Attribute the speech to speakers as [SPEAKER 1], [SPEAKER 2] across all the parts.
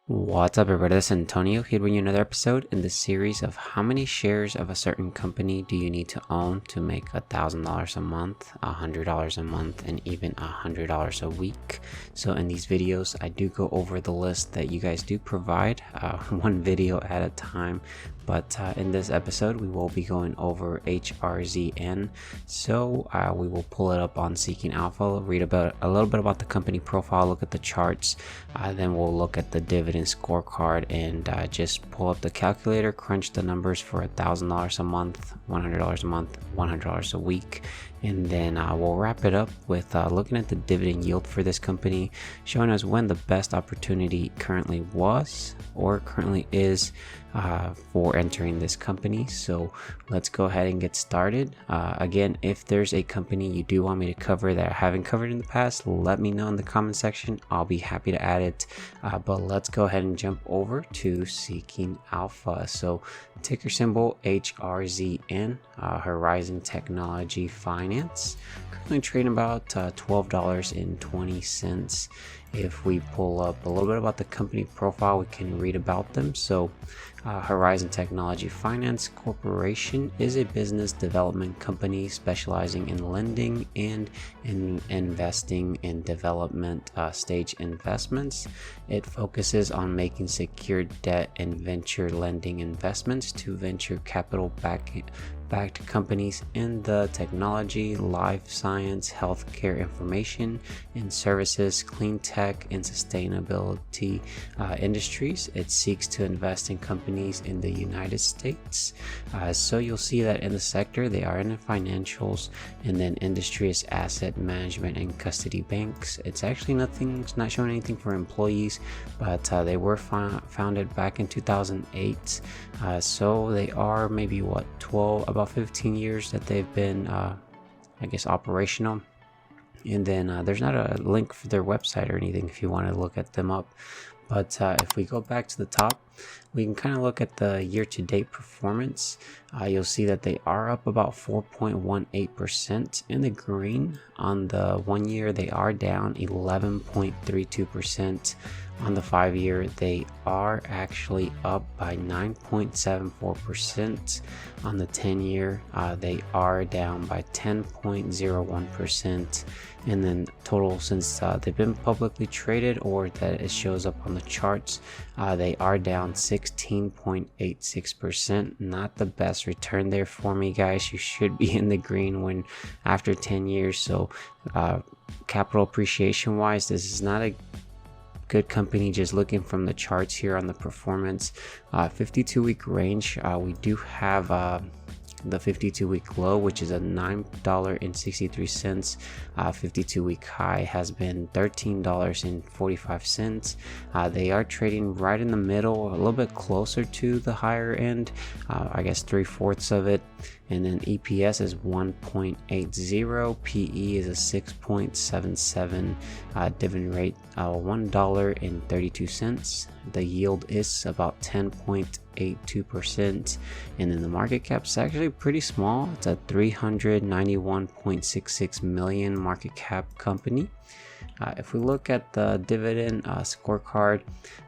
[SPEAKER 1] What's up, everybody? This is Antonio here with you another episode in the series of how many shares of a certain company do you need to own to make $1,000 a month, $100 a month, and even $100 a week. So in these videos, I do go over the list that you guys do provide, one video at a time. But in this episode, we will be going over HRZN. So we will pull it up on Seeking Alpha, read about a little bit about the company profile, look at the charts, then we'll look at the dividend scorecard and just pull up the calculator, crunch the numbers for $1,000 a month, $100 a month, $100 a week. And then we'll wrap it up with looking at the dividend yield for this company, showing us when the best opportunity currently was or currently is for entering this company. So let's go ahead and get started. Again, if there's a company you do want me to cover that I haven't covered in the past, let me know in the comment section. I'll be happy to add it. But let's go ahead and jump over to Seeking Alpha. So ticker symbol HRZN, Horizon Technology Finance, currently trading about $12.20. If we pull up a little bit about the company profile, we can read about them. So Horizon Technology Finance Corporation is a business development company specializing in lending and in investing in development stage investments. It focuses on making secured debt and venture lending investments to venture capital backed companies in the technology, life science, healthcare, information and services, clean tech, and sustainability industries. It seeks to invest in companies in the United States. So you'll see that in the sector, they are in the financials, and then industry is asset management and custody banks. It's actually not showing anything for employees, but they were founded back in 2008. So they are maybe about 15 years that they've been operational. And then there's not a link for their website or anything if you want to look at them up. But if we go back to the top, we can kind of look at the year-to-date performance. You'll see that they are up about 4.18% in the green. On the 1 year, they are down 11.32%. On the 5 year, they are actually up by 9.74%. On the 10 year, they are down by 10.01%. And then total since they've been publicly traded, or that it shows up on the charts, they are down 16.86%. Not the best return there for me, guys. You should be in the green when after 10 years. So capital appreciation wise, this is not a good company. Just looking from the charts here on the performance 52-week range, we do have the 52-week low, which is a $9.63. 52-week high has been $13.45. They are trading right in the middle, a little bit closer to the higher end, I guess 3/4 of it. And then EPS is 1.80, PE is a 6.77, dividend rate $1.32. The yield is about 10.82%, and then the market cap is actually pretty small. It's a 391.66 million market cap company. If we look at the dividend scorecard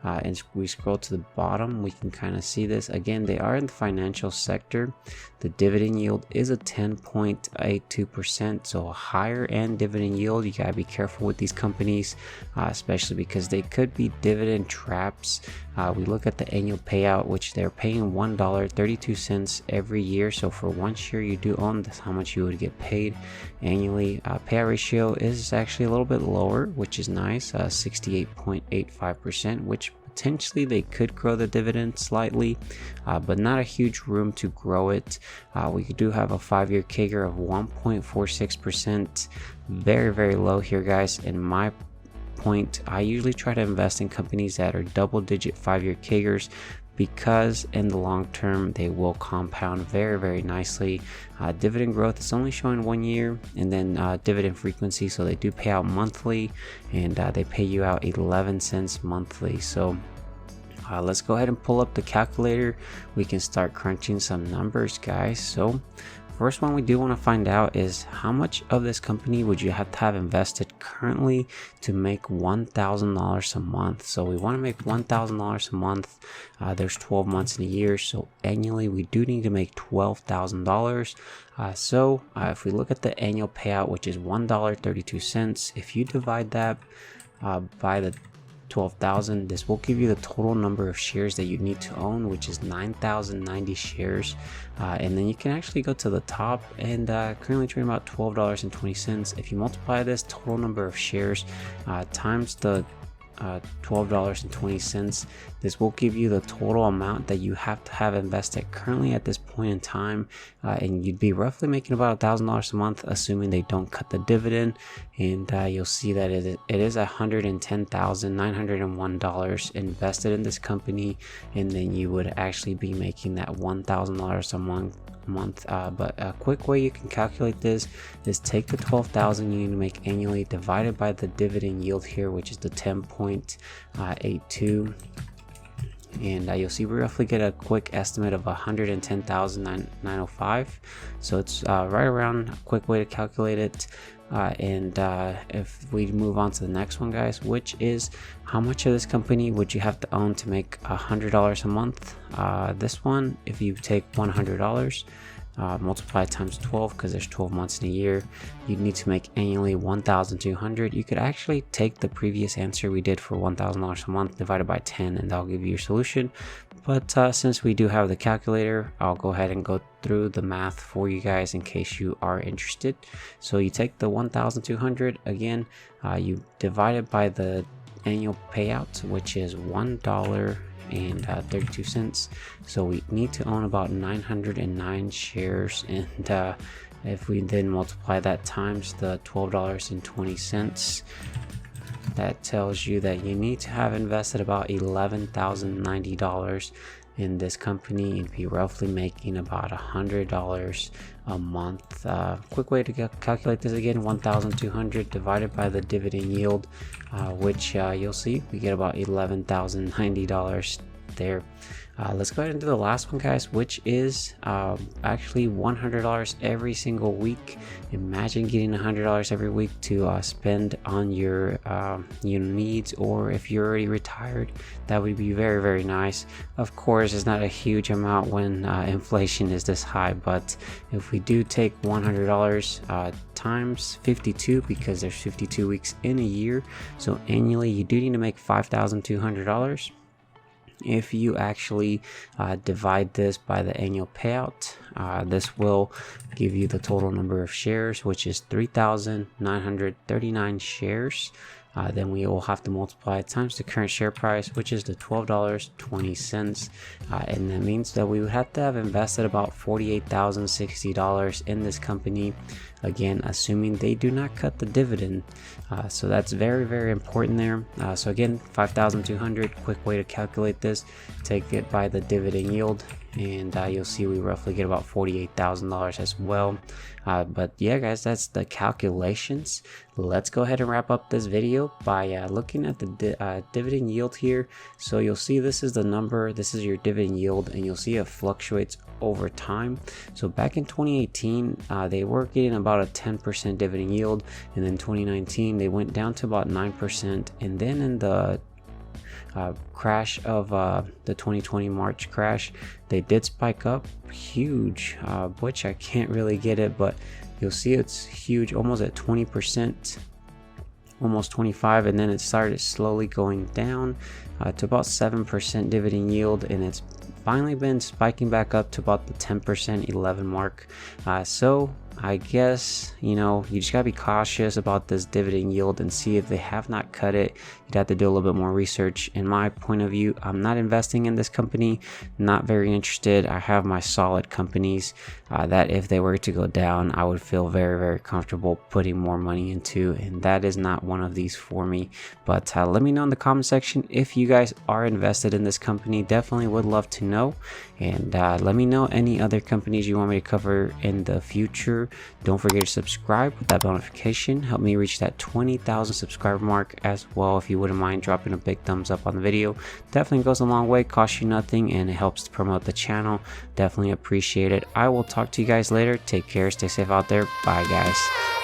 [SPEAKER 1] and we scroll to the bottom, we can kind of see this. Again, they are in the financial sector. The dividend yield is a 10.82%, so a higher end dividend yield. You gotta be careful with these companies, especially because they could be dividend traps. We look at the annual payout, which they're paying $1.32 every year. So for 1 share you do own, that's how much you would get paid annually. Payout ratio is actually a little bit lower, which is nice, 68.85%, which potentially they could grow the dividend slightly, but not a huge room to grow it. We do have a 5-year CAGR of 1.46%. Very, very low here, guys. In my point, I usually try to invest in companies that are double-digit 5-year CAGRs, because in the long term they will compound very, very nicely. Dividend growth is only showing 1 year, and then dividend frequency, so they do pay out monthly, and they pay you out 11 cents monthly. So let's go ahead and pull up the calculator. We can start crunching some numbers, guys. So first one we do want to find out is how much of this company would you have to have invested currently to make $1,000 a month. So we want to make $1,000 a month. There's 12 months in a year, so annually we do need to make $12,000. So if we look at the annual payout, which is $1.32, if you divide that by the 12,000, this will give you the total number of shares that you need to own, which is 9,090 shares. And then you can actually go to the top and currently trading about $12.20. If you multiply this total number of shares times the $12.20, this will give you the total amount that you have to have invested currently at this point in time, and you'd be roughly making about $1,000 a month, assuming they don't cut the dividend. And you'll see that it is $110,901 invested in this company, and then you would actually be making that $1,000 a month. But a quick way you can calculate this is take the 12,000 you need to make annually divided by the dividend yield here, which is the 10.82, and you'll see we roughly get a quick estimate of 110,905. So it's right around a quick way to calculate it. And if we move on to the next one, guys, which is how much of this company would you have to own to make $100 a month. This one, if you take $100 multiply times 12, because there's 12 months in a year, you'd need to make annually 1,200. You could actually take the previous answer we did for $1,000 a month divided by 10, and that'll give you your solution. But since we do have the calculator, I'll go ahead and go through the math for you guys in case you are interested. So you take the 1,200 again, you divide it by the annual payout, which is $1.32. So we need to own about 909 shares, and if we then multiply that times the $12.20, that tells you that you need to have invested about $11,090 in this company and be roughly making about $100 a month. Quick way to calculate this again: 1,200 divided by the dividend yield, which you'll see we get about $11,090 there. Let's go ahead and do the last one, guys, which is actually $100 every single week. Imagine getting $100 every week to spend on your needs, or if you're already retired, that would be very, very nice. Of course, it's not a huge amount when inflation is this high, but if we do take $100 times 52, because there's 52 weeks in a year, so annually you do need to make $5,200. If you actually divide this by the annual payout, this will give you the total number of shares, which is 3,939 shares. Then we will have to multiply it times the current share price, which is the $12.20, and that means that we would have to have invested about $48,060 in this company, again assuming they do not cut the dividend. So that's very, very important there. So again, 5,200, quick way to calculate this: take it by the dividend yield, and you'll see we roughly get about $48,000 as well. But yeah, guys, that's the calculations. Let's go ahead and wrap up this video by looking at the dividend yield here. So you'll see this is the number, this is your dividend yield, and you'll see it fluctuates over time. So back in 2018, they were getting about a 10% dividend yield, and then 2019 they went down to about 9%, and then in the crash of the 2020 March crash, they did spike up huge, which I can't really get it, but you'll see it's huge, almost at 20%, almost 25, and then it started slowly going down to about 7% dividend yield, and it's finally been spiking back up to about the 10% 11 mark. So I guess, you just gotta be cautious about this dividend yield and see if they have not cut it. You'd have to do a little bit more research. In my point of view, I'm not investing in this company, not very interested. I have my solid companies that if they were to go down, I would feel very, very comfortable putting more money into, and that is not one of these for me. But let me know in the comment section if you guys are invested in this company. Definitely would love to know. And let me know any other companies you want me to cover in the future. favor, don't forget to subscribe with that bell notification. Help me reach that 20,000 subscriber mark as well. If you wouldn't mind dropping a big thumbs up on the video, definitely goes a long way, costs you nothing, and it helps to promote the channel. Definitely appreciate it. I will talk to you guys later. Take care, stay safe out there. Bye guys.